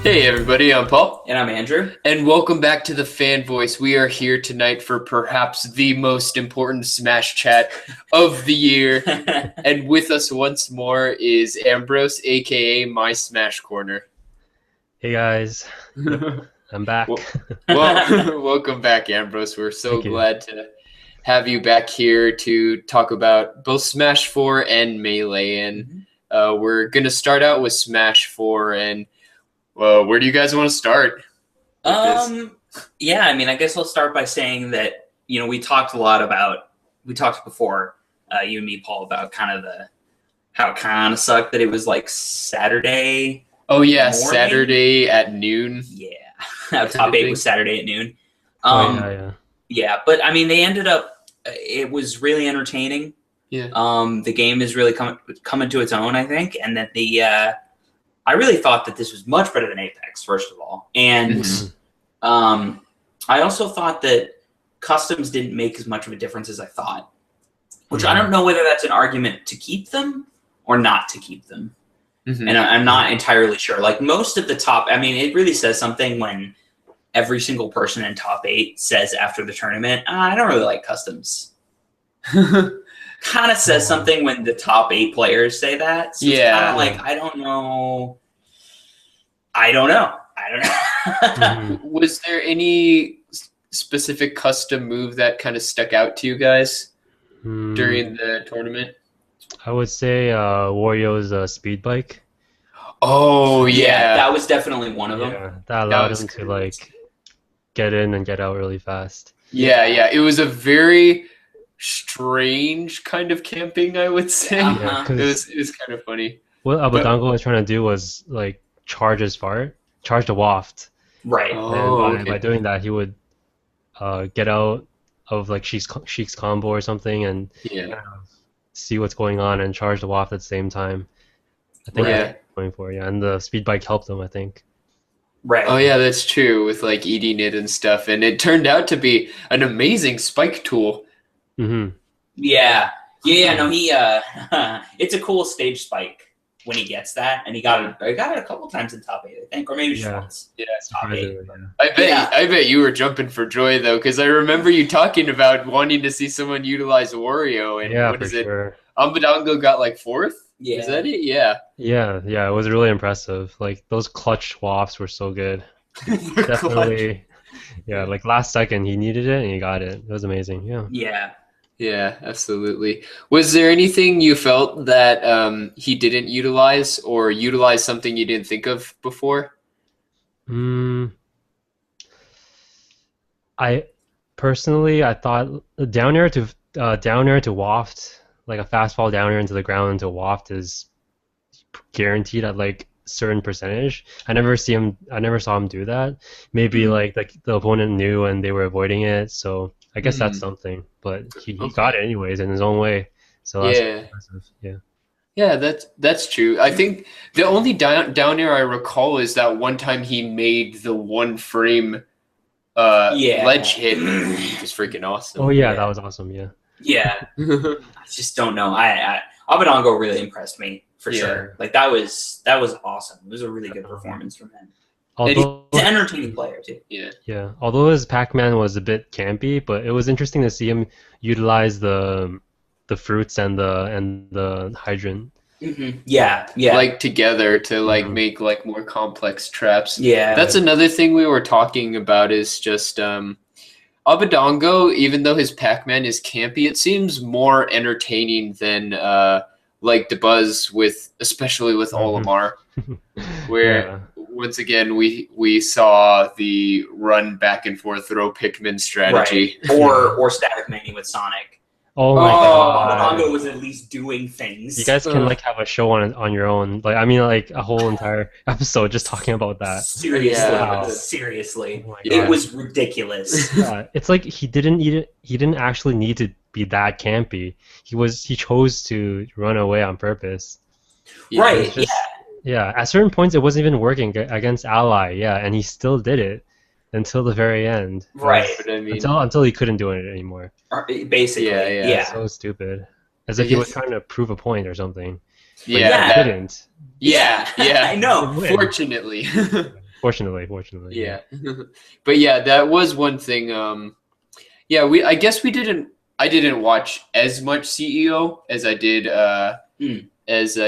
Hey everybody, I'm Paul. And I'm Andrew. And welcome back to the Fan Voice. We are here tonight for perhaps the most important Smash chat of the year. And with us once more is Ambrose, aka My Smash Corner. Hey guys, I'm back. Welcome back, Ambrose. We're so glad to have you back here to talk about both Smash 4 and Melee. And we're going to start out with Smash 4. And where do you guys want to start? Yeah, I mean, I guess I'll start by saying that, we talked before, you and me, Paul, about how it kind of sucked that it was like Saturday. Oh, yeah, morning. Saturday at noon. Yeah, top 8 was Saturday at noon. Yeah, but I mean, they ended up, it was really entertaining. Yeah. The game is really coming to its own, I think, and that I really thought that this was much better than Apex, first of all. And I also thought that customs didn't make as much of a difference as I thought, which I don't know whether that's an argument to keep them or not to keep them. And I'm not entirely sure. Like most of the top, I mean, it really says something when every single person in top 8 says after the tournament, I don't really like customs. Kind of says something when the top 8 players say that. So it's kind of like, I don't know. Was there any specific custom move that kind of stuck out to you guys during the tournament? I would say Wario's speed bike. Oh, yeah. That was definitely one of them. Yeah, that allowed him to like get in and get out really fast. Yeah. It was a very strange kind of camping, I would say. It was kind of funny. What Abadongo was trying to do was like charge the waft. Right. And by doing that, he would get out of like Sheik's combo or something and see what's going on and charge the waft at the same time. I think that's what he's going for, and the speed bike helped him, I think. Right. Oh yeah, that's true with like eating it and stuff, and it turned out to be an amazing spike tool. Yeah. No, he it's a cool stage spike when he gets that, and he got it a couple times in top 8, I think, or maybe just once. Yeah, top 8. I bet you were jumping for joy though, because I remember you talking about wanting to see someone utilize Wario, and what is it? Ambadongo got like 4th. Yeah. Is that it? Yeah. It was really impressive. Like those clutch wafts were so good. Definitely. Yeah, like last second he needed it and he got it. It was amazing. Yeah, absolutely. Was there anything you felt that he didn't utilize, or utilize something you didn't think of before? I thought down air to waft, like a fastball down air into the ground into waft is guaranteed at like certain percentage. I never saw him do that. Maybe like the opponent knew and they were avoiding it, so I guess that's something. But he got it anyways in his own way. So that's impressive. Yeah, that's true. I think the only down air I recall is that one time he made the 1 frame ledge hit, which was freaking awesome. Oh yeah, that was awesome. Yeah. I just don't know. Abadongo really impressed me for sure. Like that was awesome. It was a really good performance from him. Although he's an entertaining player too. Yeah. Although his Pac-Man was a bit campy, but it was interesting to see him utilize the fruits and the hydrant. Yeah. Like together to like make like more complex traps. Yeah. That's another thing we were talking about is just Abadongo, even though his Pac-Man is campy, it seems more entertaining than like DeBuzz especially with Olimar, where once again we saw the run back and forth throw Pikmin strategy, or Static Mania with Sonic. Oh my god! Abadongo was at least doing things. You guys can like have a show on your own. Like I mean, like a whole entire episode just talking about that. Seriously, it was ridiculous. It's like he didn't actually need to be that campy. He chose to run away on purpose. Right. Yeah. At certain points, it wasn't even working against Ally. Yeah, and he still did it until the very end. Right. Until he couldn't do it anymore. Basically. Yeah. So stupid. As if he was trying to prove a point or something. Yeah. He didn't. Yeah. I know. Fortunately. Fortunately. Yeah. But yeah, that was one thing. Yeah, I guess I didn't watch as much CEO as I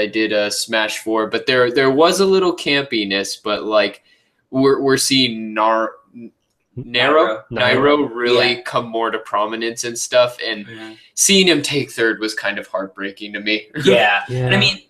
did Smash 4, but there was a little campiness, but like we're seeing Nairo really come more to prominence and stuff, and seeing him take third was kind of heartbreaking to me. Yeah. And I mean,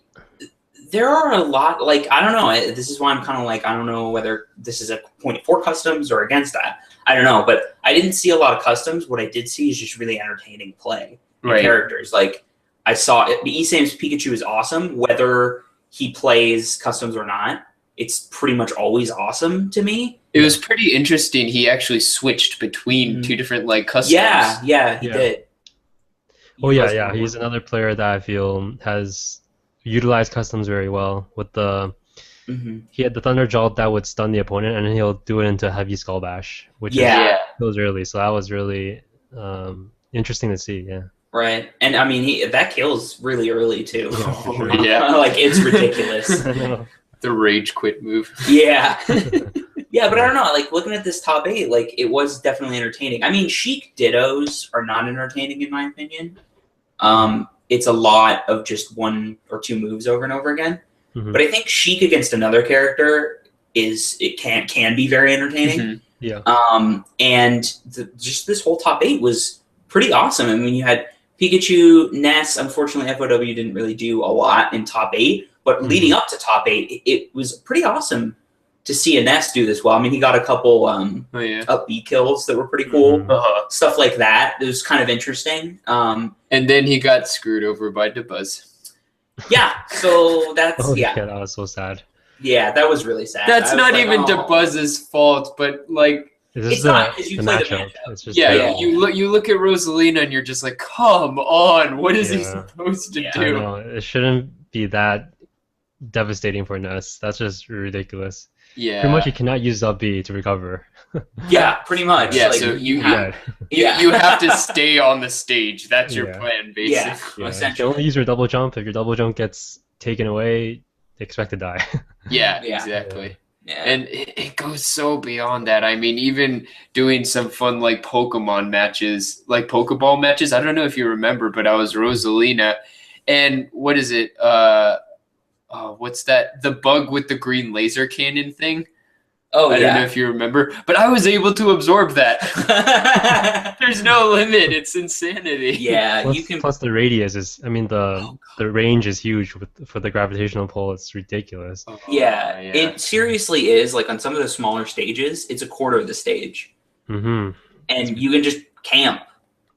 there are a lot, like, I don't know, this is why I'm kind of like, I don't know whether this is a point for customs or against that. I don't know, but I didn't see a lot of customs. What I did see is just really entertaining play and characters. Like, I saw Esam's Pikachu is awesome, whether he plays customs or not. It's pretty much always awesome to me. It was pretty interesting. He actually switched between two different like customs. Yeah, he did. He's another player that I feel has utilized customs very well. With the he had the Thunder Jolt that would stun the opponent, and then he'll do it into Heavy Skull Bash, which kills early. So that was really interesting to see. Yeah. Right, and I mean that kills really early too. Yeah, like it's ridiculous. I know. The rage quit move. Yeah. Yeah, but I don't know. Like, looking at this top 8, like, it was definitely entertaining. I mean, Sheik Dittos are not entertaining, in my opinion. It's a lot of just 1 or 2 moves over and over again. But I think Sheik against another character can be very entertaining. Yeah. And just this whole top 8 was pretty awesome. I mean, you had Pikachu, Ness. Unfortunately, FOW didn't really do a lot in top 8. But leading up to top 8, it was pretty awesome to see a Ness do this well. I mean, he got a couple up B kills that were pretty cool. Stuff like that. It was kind of interesting. And then he got screwed over by Dabuz. Yeah, so that's, yeah, that was so sad. Yeah, that was really sad. That's not even Dabuz's fault, but like... It's not, because you play the matchup. It's just you look at Rosalina and you're just like, come on, what is he supposed to do? I know. It shouldn't be that devastating for Ness. That's just ridiculous. Yeah. Pretty much you cannot use up B to recover. Yeah, pretty much. Yeah, like, so you have to stay on the stage. That's your plan, basically. You can only use your double jump. If your double jump gets taken away, expect to die. Yeah, exactly. Yeah. And it goes so beyond that. I mean, even doing some fun like Pokemon matches, like Pokeball matches. I don't know if you remember, but I was Rosalina, and what is it? What's that? The bug with the green laser cannon thing? I don't know if you remember, but I was able to absorb that. There's no limit. It's insanity. Yeah, plus the radius is. I mean, the range is huge for the gravitational pull. It's ridiculous. It seriously is. Like on some of the smaller stages, it's a quarter of the stage, and you can just camp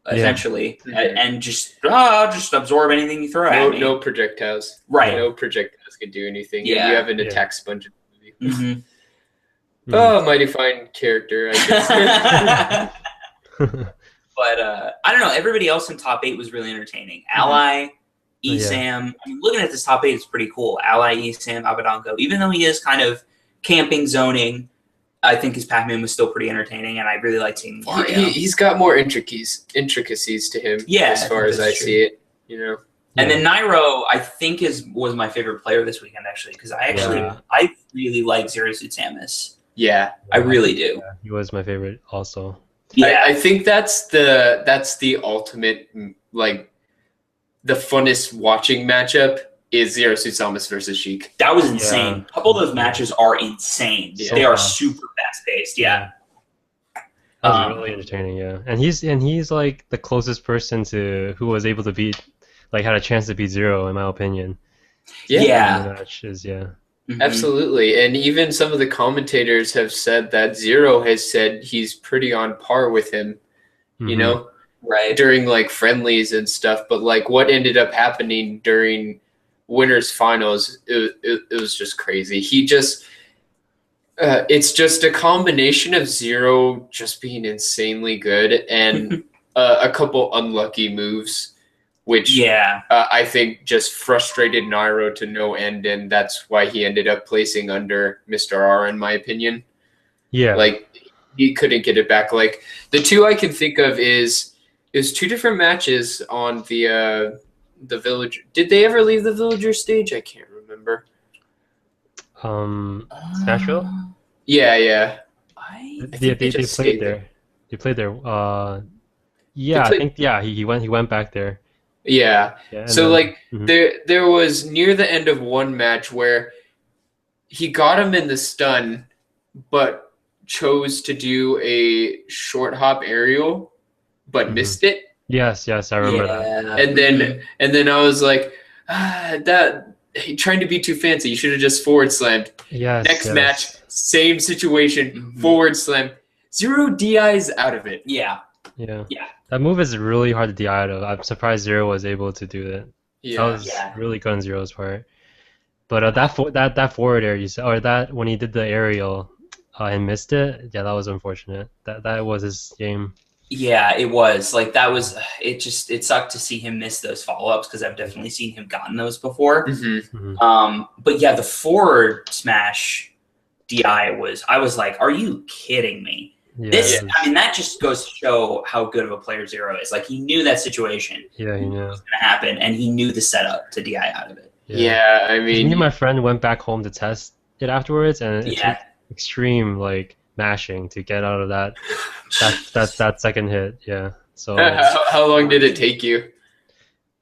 essentially, and just absorb anything you throw at me. No projectiles. Right. No projectiles can do anything. Yeah. You have an attack sponge in the movie. Oh, mighty fine character, I guess. But I don't know. Everybody else in top 8 was really entertaining. Ally, Esam. I mean, looking at this top 8 is pretty cool. Ally, Esam, Abadango. Even though he is kind of camping, zoning, I think his Pac-Man was still pretty entertaining, and I really liked seeing Mario. He's got more intricacies to him. As far as I see it, you know. And then Nairo, I think was my favorite player this weekend, actually, because I really like Zero Suit Samus. Yeah, I really do. Yeah, he was my favorite also. Yeah, I think that's the ultimate, like, the funnest watching matchup is Zero Suit Samus versus Sheik. That was insane. A couple of those matches are insane. So they are super fast-paced, That was really entertaining, And he's like the closest person to who was able to beat, like had a chance to beat Zero, in my opinion. Absolutely. And even some of the commentators have said that Zero has said he's pretty on par with him, you know, during like friendlies and stuff. But like what ended up happening during winners finals, it was just crazy. He just, it's just a combination of Zero just being insanely good and a couple unlucky moves, which I think just frustrated Nairo to no end, and that's why he ended up placing under Mr. R, in my opinion. Yeah. Like, he couldn't get it back. Like, the two I can think of is 2 different matches on the Villager. Did they ever leave the Villager stage? I can't remember. Smashville? Yeah. I think They they just played stayed there. They played there. They Yeah, I played. think he went back there. Yeah. Yeah, and So then like there was near the end of one match where he got him in the stun, but chose to do a short hop aerial, but missed it. yes, I remember that. yeah. And then I was like, that he trying to be too fancy. You should have just forward slammed. Yes, Next match, yes. same situation, forward slam, 0 DIs out of it. Yeah. Yeah. Yeah. That move is really hard to DI out of. I'm surprised Zero was able to do that. That Yeah, was Yeah. really good on Zero's part. But that forward air you said, or that when he did the aerial and missed it, yeah, that was unfortunate. That was his game. Yeah, it was like that was it. Just it sucked to see him miss those follow ups because I've definitely seen him gotten those before. But yeah, the forward smash DI I was like, are you kidding me? Yeah, I mean, that just goes to show how good of a player Zero is. Like he knew that situation yeah, he knew. was going to happen, and he knew the setup to DI out of it. Yeah, I 'Cause me mean, and my friend went back home to test it afterwards, and it Yeah. took extreme like mashing to get out of that second hit. Yeah, so how long did it take you?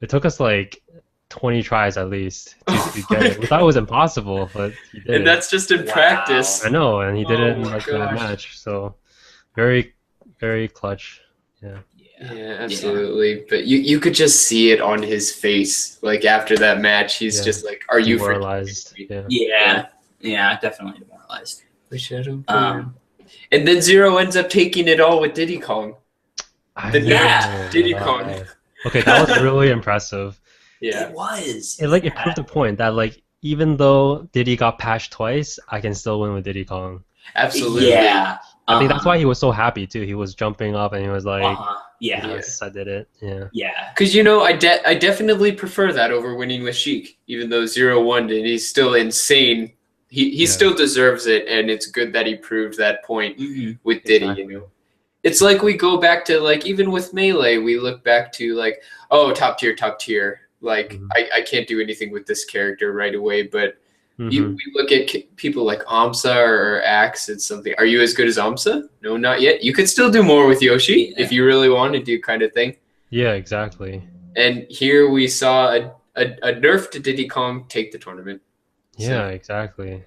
it took us like 20 tries at least to get it. We thought it was impossible, but he did And it. that's just in Wow. practice. I know, and he did Oh it in my like the gosh. match. So very, very clutch. Yeah. Yeah, absolutely. But you could just see it on his face. Like after that match, he's Yeah. just like, "Are you freaking Demoralized? kidding Yeah. Yeah, yeah, definitely demoralized. me?" Um, And then Zero ends up taking it all with Diddy Kong. I The know, Diddy but Kong. Okay, that was really impressive. Yeah. It was. It proved the point that like even though Diddy got patched twice, I can still win with Diddy Kong. Absolutely. Yeah. I think that's why he was so happy too. He was jumping up and he was like, Yeah. "Yes, I did it." Yeah. Yeah. Because I definitely prefer that over winning with Sheik, even though 0-1 and he's still insane. He still deserves it, and it's good that he proved that point with Diddy. Exactly. You know, it's like we go back to like even with Melee, we look back to like, oh, top tier. Like I can't do anything with this character right away, but we look at people like Amsa or Axe. It's something. Are you as good as Amsa? No, not yet. You could still do more with Yoshi if you really want to do kind of thing. Yeah, exactly. And here we saw a nerf to Diddy Kong take the tournament. Yeah, exactly.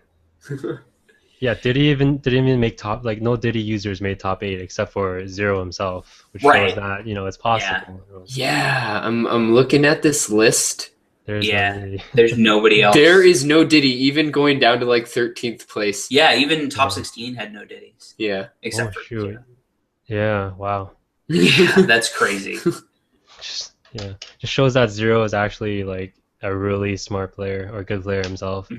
Yeah, didn't even make top, like no Diddy users made top 8 except for Zero himself, which shows that it's possible. Yeah, I'm looking at this list. There's There's nobody else. There is no Diddy, even going down to like 13th place. Yeah, even top 16 had no Diddies. Yeah, except for shoot. Yeah, wow. Yeah, that's crazy. Just shows that Zero is actually like a really smart player or good player himself.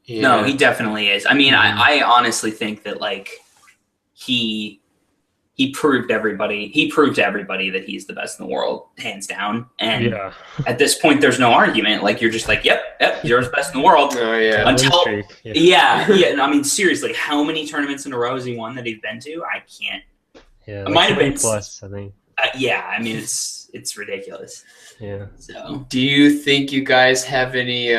Yeah. No, he definitely is. I mean, I honestly think that like he proved to everybody that he's the best in the world, hands down. And at this point, there's no argument. Like you're just like, yep, Zero's best in the world. Oh yeah. Until no, I mean, seriously, how many tournaments in a row has he won that he's been to? I can't. Yeah, it might have been plus, I think. Yeah, I mean, it's ridiculous. Yeah. So, do you think you guys have any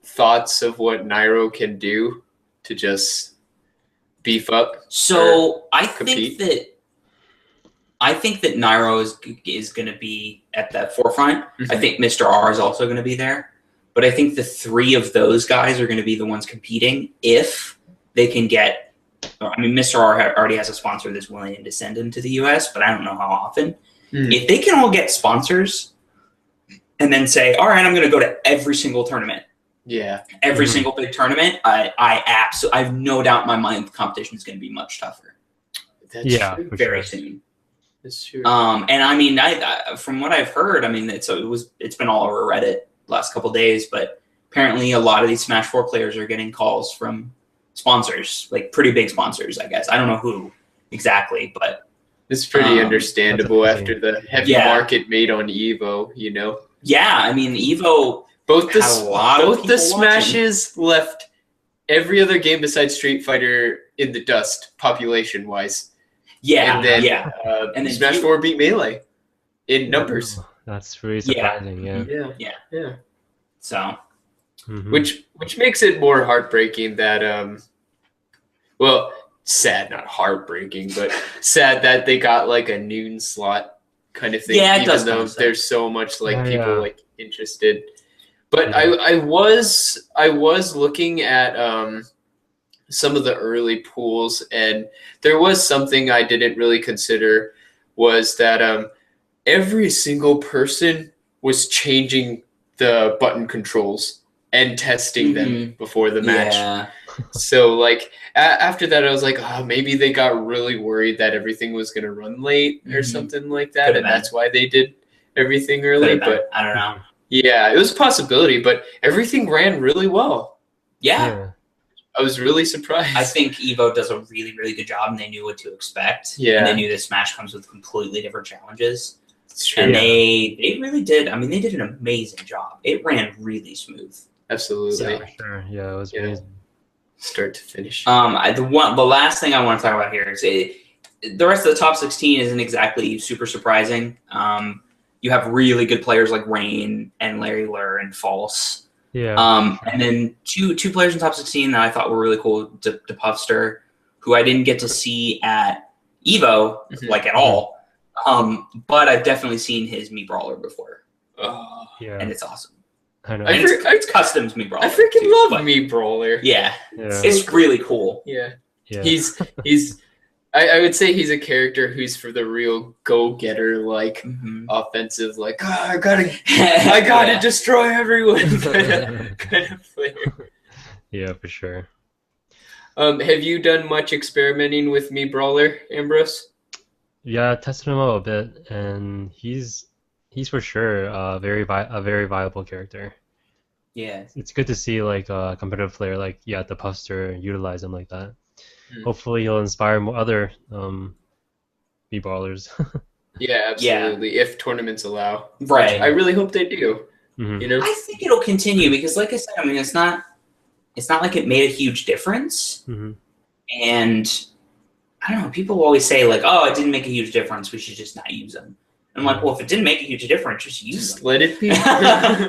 thoughts of what Nairo can do to just beef up? So I think that Nairo is going to be at that forefront. I think Mr. R is also going to be there, but I think the three of those guys are going to be the ones competing if they can get. I mean, Mr. R already has a sponsor that's willing to send him to the US, but I don't know how often. If they can all get sponsors and then say, all right, I'm going to go to every single tournament. Yeah. Every single big tournament, I have no doubt in my mind the competition is going to be much tougher. That's true. Very soon. That's true. And I mean, I from what I've heard, I mean, it's been all over Reddit the last couple of days, but apparently a lot of these Smash 4 players are getting calls from sponsors, like pretty big sponsors, I guess. I don't know who exactly, but it's pretty understandable after the heavy market made on EVO, you know. Yeah, I mean, EVO both the Smashes left every other game besides Street Fighter in the dust population wise. Yeah, and then and then Smash 4 beat Melee in numbers. That's really surprising. Yeah. So, which makes it more heartbreaking that Well, sad, not heartbreaking, but sad that they got like a noon slot kind of thing. Yeah, it even does though kind of suck. there's so much like Oh, people yeah. like interested. But Yeah. I was looking at some of the early pools, and there was something I didn't really consider was that every single person was changing the button controls and testing them before the match. Yeah. So like after that, I was like, oh, maybe they got really worried that everything was going to run late or something like that, Could've and been. that's why they did everything early. Could've been. But I don't know. yeah, it was a possibility, but everything ran really well. Yeah. I was really surprised. I think EVO does a really, really good job, and they knew what to expect. Yeah. And they knew that Smash comes with completely different challenges. It's true. And they really did. I mean, they did an amazing job. It ran really smooth. Absolutely. For sure. Yeah, it was Yeah. amazing. Start to finish. The last thing I want to talk about here is the rest of the top 16 isn't exactly super surprising. You have really good players like Rain and Larry Lur and False. Yeah. And then two players in top 16 that I thought were really cool, DePuffster, who I didn't get to see at EVO like at all. But I've definitely seen his Mii Brawler before. Oh, Yeah. And it's awesome. I know. And it's customs Mii Brawler. I freaking too, love but Mii Brawler. Yeah. Yeah. It's really cool. Yeah. Yeah. He's I would say he's a character who's for the real go-getter, like offensive, like I gotta Yeah. destroy everyone kind of player. Yeah, for sure. Have you done much experimenting with Mii Brawler, Ambrose? Yeah, I tested him out a bit, and he's for sure a very viable character. Yeah. It's good to see like a competitive player like the Puster utilize him like that. Hopefully he'll inspire more other Mii Brawlers. Yeah, absolutely. If tournaments allow, Right. I really hope they do. You know, I think it'll continue because, like I said, I mean, it's not like it made a huge difference. And I don't know. People always say like, "Oh, it didn't make a huge difference. We should just not use them." And I'm like, well, if it didn't make a huge difference, just use them. Let it be.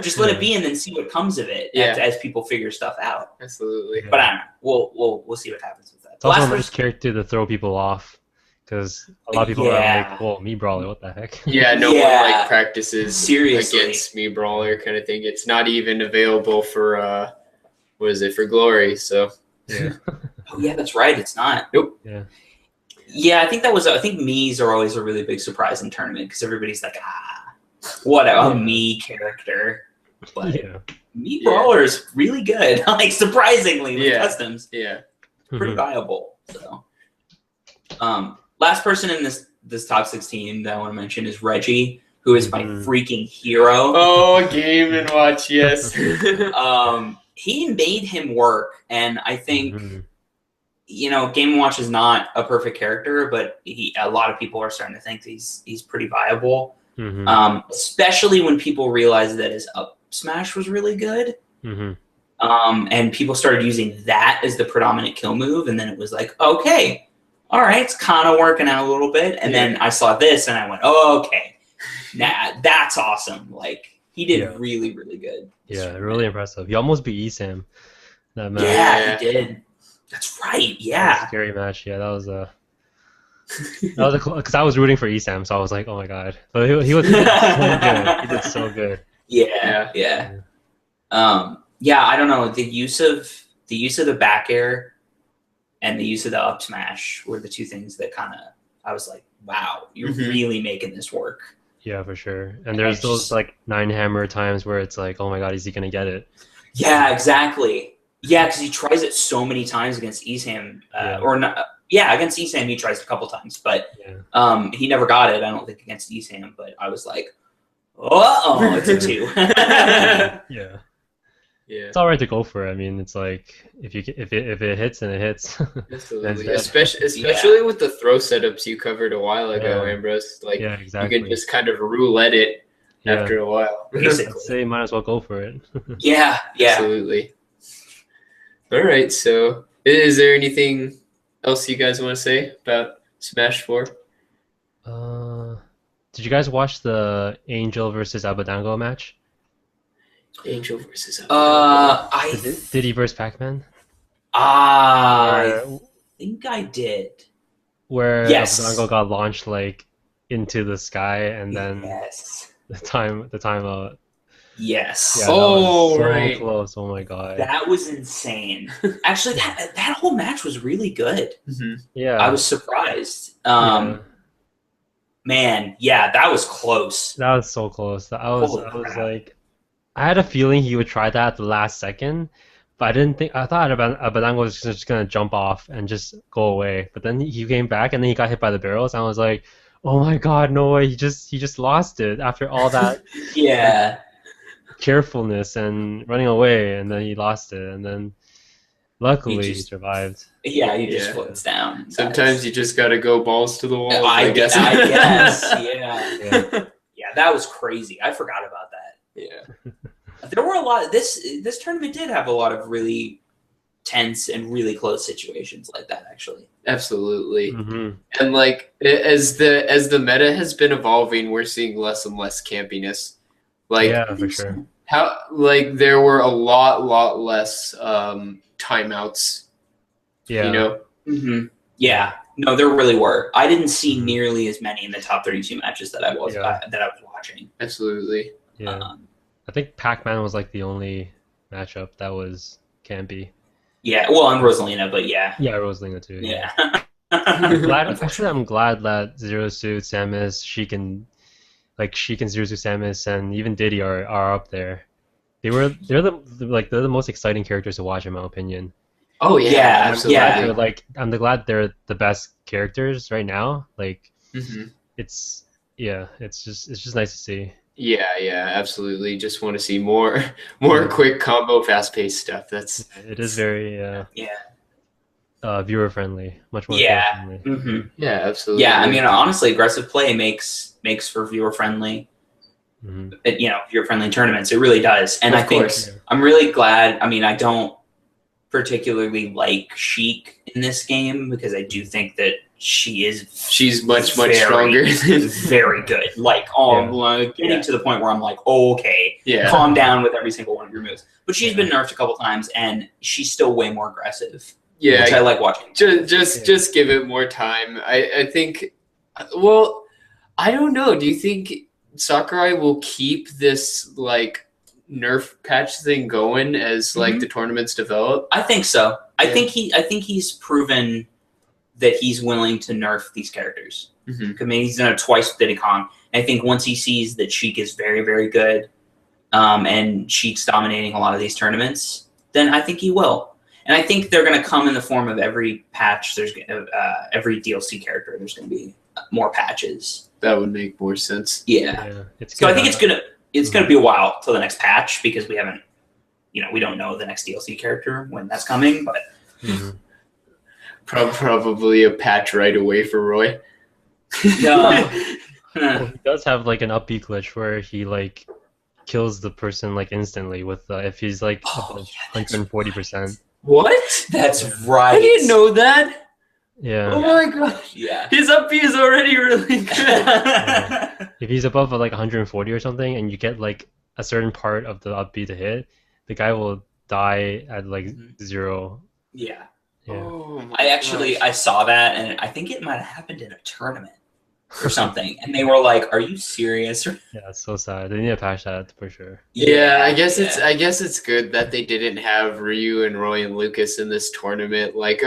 Just let it be, and then see what comes of it as people figure stuff out. Absolutely. But I don't know. We'll see what happens with that. It's also a nice character to throw people off, because a lot of people are like, "Whoa, Mii Brawler, what the heck?" Yeah, no one like practices seriously against Mii Brawler kind of thing. It's not even available for what is it, for Glory? So yeah. Oh yeah, that's right. It's not. Nope. Yeah. Yeah, I think Mii's are always a really big surprise in tournament because everybody's like, what a Mii character. But Mii Brawler is really good, like surprisingly with customs. Yeah. Pretty viable. So, last person in this top 16 that I want to mention is Reggie, who is my freaking hero. Oh, Game and Watch, yes. He made him work, and I think. You know, Game & Watch is not a perfect character, but a lot of people are starting to think he's pretty viable. Especially when people realized that his up smash was really good. And people started using that as the predominant kill move, and then it was like, okay, all right, it's kind of working out a little bit. And then I saw this, and I went, oh, okay, that's awesome. Like, he did really, really good. Yeah, really impressive. He almost beat Esam that match. Yeah, he did. That's right. Yeah. That was a scary match. Yeah, that was because I was rooting for Esam, so I was like, oh my god. But he did so good. He did so good. Yeah. Yeah. I don't know. The use of the back air and the use of the up smash were the two things that I was like, wow, you're really making this work. Yeah, for sure. And there's those like 9-hammer times where it's like, oh my god, is he gonna get it? Yeah, exactly. Yeah, because he tries it so many times against Esam, or not. Yeah, against Esam he tries it a couple times, but he never got it. I don't think against Esam, but I was like, oh, it's a 2. Yeah. It's all right to go for it. I mean, it's like if it hits, then it hits. Absolutely, especially with the throw setups you covered a while ago, Ambrose. Like, exactly. You can just kind of roulette it after a while. Basically, I'd say might as well go for it. Yeah. Absolutely. All right, so is there anything else you guys want to say about Smash 4? Did you guys watch the Angel versus Abadango match? Angel versus Abadango. Did he versus Pac-Man? think I did. Where Yes. Abdango got launched like into the sky, and then Yes. the timeout. Yes. Yeah, that Oh, was so right. close. Oh my god. That was insane. Actually, that whole match was really good. Yeah. I was surprised. Yeah. Man, yeah, that was close. That was so close. Holy I was crap. like, I had a feeling he would try that at the last second, but I didn't think. I thought Abadango was just gonna jump off and just go away. But then he came back and then he got hit by the barrels. And I was like, oh my god, no way! He just lost it after all that Yeah. carefulness and running away, and then he lost it. And then luckily he survived. Yeah, he just floats down. Sometimes you just gotta go balls to the wall. I guess. I guess. Yeah. Yeah, that was crazy. I forgot about that. Yeah. There were a lot. This tournament did have a lot of really tense and really close situations like that. Actually, Absolutely. Mm-hmm. And like as the meta has been evolving, we're seeing less and less campiness. Like Yeah, for sure. how like there were a lot less timeouts. Yeah. You know. Mm-hmm. Yeah. No, there really were. I didn't see nearly as many in the top 32 matches that I was watching. Absolutely. Yeah. I think Pac-Man was like the only matchup that was campy. Yeah, well, and Rosalina, but yeah. Yeah, Rosalina too. Yeah. I'm glad that Zero Suit, Samus, Sheik, Zero Suit, Samus, and even Diddy are up there. They're the most exciting characters to watch in my opinion. Oh yeah, absolutely. I'm glad they're the best characters right now. Like it's just nice to see. Yeah, absolutely. Just want to see more quick combo, fast-paced stuff. It is very viewer friendly, much more viewer friendly. Mm-hmm. Yeah, absolutely. Yeah, I mean, honestly, aggressive play makes for viewer friendly. Viewer friendly tournaments. It really does, and I'm really glad. I mean, I don't particularly like Sheik in this game because I do think that she's much stronger, very good. Like, getting to the point where I'm like, okay, calm down with every single one of your moves. But she's been nerfed a couple times, and she's still way more aggressive. Yeah, which I like watching. Just give it more time. I think. Well, I don't know. Do you think Sakurai will keep this like nerf patch thing going as like the tournaments develop? I think so. I think he's proven that he's willing to nerf these characters. I mean, he's done it twice with Diddy Kong. And I think once he sees that Sheik is very, very good, and Sheik's dominating a lot of these tournaments, then I think he will. And I think they're going to come in the form of every patch. There's every DLC character. There's going to be more patches. That would make more sense. Yeah. So I think it's gonna be a while till the next patch because we haven't, we don't know the next DLC character when that's coming, but. Probably a patch right away for Roy. Yeah. Well, he does have like an up B glitch where he like kills the person like instantly with if he's like 140%. What? That's right. I didn't know that. Yeah. Oh my gosh. Yeah. His up B is already really good. If he's above like 140 or something, and you get like a certain part of the up B to hit, the guy will die at like 0. Yeah. Yeah. Oh I saw that, and I think it might have happened in a tournament or something, and they were like, "Are you serious?" Yeah, it's so sad. They need to patch that for sure. Yeah, I guess it's good that they didn't have Ryu and Roy and Lucas in this tournament. Like,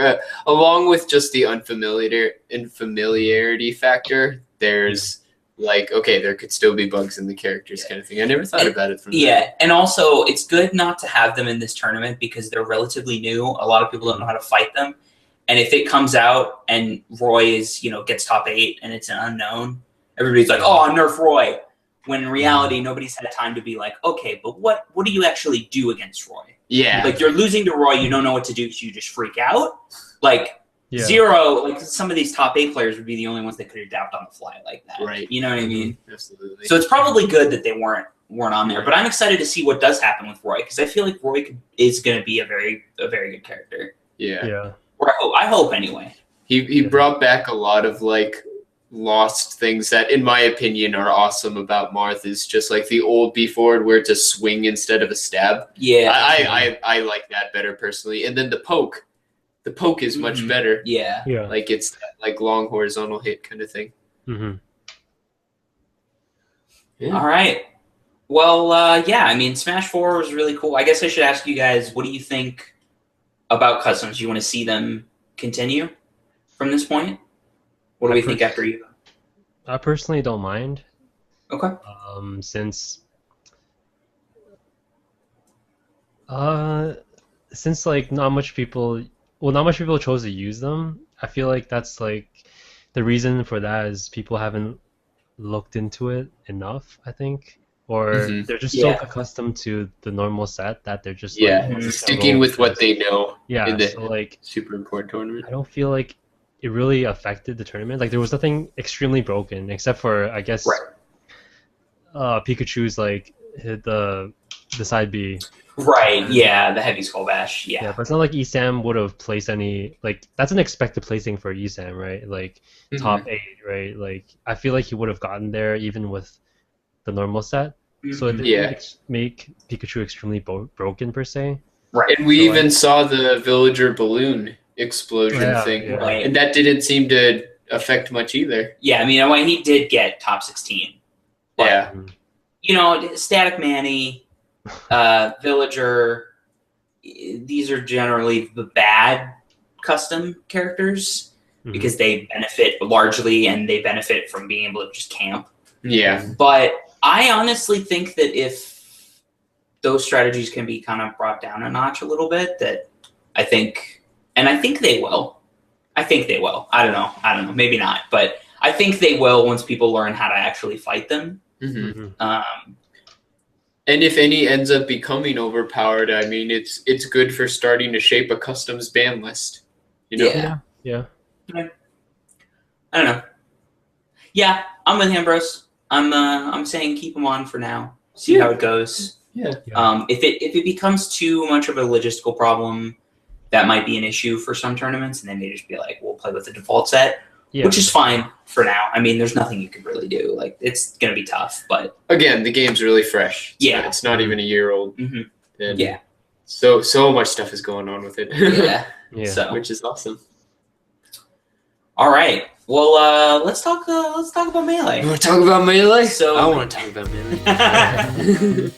along with just the unfamiliarity factor, there's like, okay, there could still be bugs in the characters kind of thing. I never thought about it from that. And also it's good not to have them in this tournament because they're relatively new. A lot of people don't know how to fight them. And if it comes out and Roy is, gets top 8 and it's an unknown, everybody's like, oh, nerf Roy. When in reality, nobody's had time to be like, okay, but what do you actually do against Roy? Yeah. Like, you're losing to Roy, you don't know what to do, so you just freak out. Like, Zero, like some of these top 8 players would be the only ones that could adapt on the fly like that. Right. You know what I mean? Absolutely. So it's probably good that they weren't on there. But I'm excited to see what does happen with Roy because I feel like Roy is going to be a very good character. Yeah. Yeah. Or I hope anyway. He brought back a lot of like lost things that, in my opinion, are awesome about Marth. Is just like the old B forward where it's a swing instead of a stab. Yeah. I like that better personally. And then the poke. the poke is much better. Yeah. Yeah. Like it's that, like long horizontal hit kind of thing. Mm-hmm. Yeah. All right. Well, yeah. I mean, Smash 4 was really cool. I guess I should ask you guys, what do you think about customs? Do you want to see them continue from this point? What do we think after EVO? I personally don't mind. Okay. Since like not much people chose to use them. I feel like that's like the reason for that is people haven't looked into it enough, I think. Or they're just so accustomed to the normal set that they're just like sticking with what they know. Yeah, in the so like super important tournament. I don't feel like it really affected the tournament. Like there was nothing extremely broken except for I guess Pikachu's like hit the side B. Right, yeah, the heavy skull bash, Yeah, but it's not like ESAM would have placed any, like, that's an expected placing for ESAM, right? Like, top 8, right? Like, I feel like he would have gotten there even with the normal set. So it didn't make Pikachu extremely broken, per se. Right. And we even saw the villager balloon explosion thing. Right. And that didn't seem to affect much either. Yeah, I mean, well, he did get top 16. But, you know, Static Manny, Villager, these are generally the bad custom characters because they benefit largely and they benefit from being able to just camp. Yeah. But I honestly think that if those strategies can be kind of brought down a notch a little bit, that I think they will. I don't know. Maybe not. But I think they will once people learn how to actually fight them. And if any ends up becoming overpowered, I mean, it's good for starting to shape a customs ban list. You know? Yeah. I don't know. Yeah, I'm with Ambrose. I'm saying keep him on for now. See how it goes. Yeah. If it becomes too much of a logistical problem, that might be an issue for some tournaments, and then they just be like, we'll play with the default set. Which is fine for now. I mean, there's nothing you can really do. Like, it's going to be tough, but... Again, the game's really fresh. It's not even a year old. And so much stuff is going on with it. So, which is awesome. All right. Well, let's talk about Melee. You want to talk about Melee? So, I want to talk about Melee.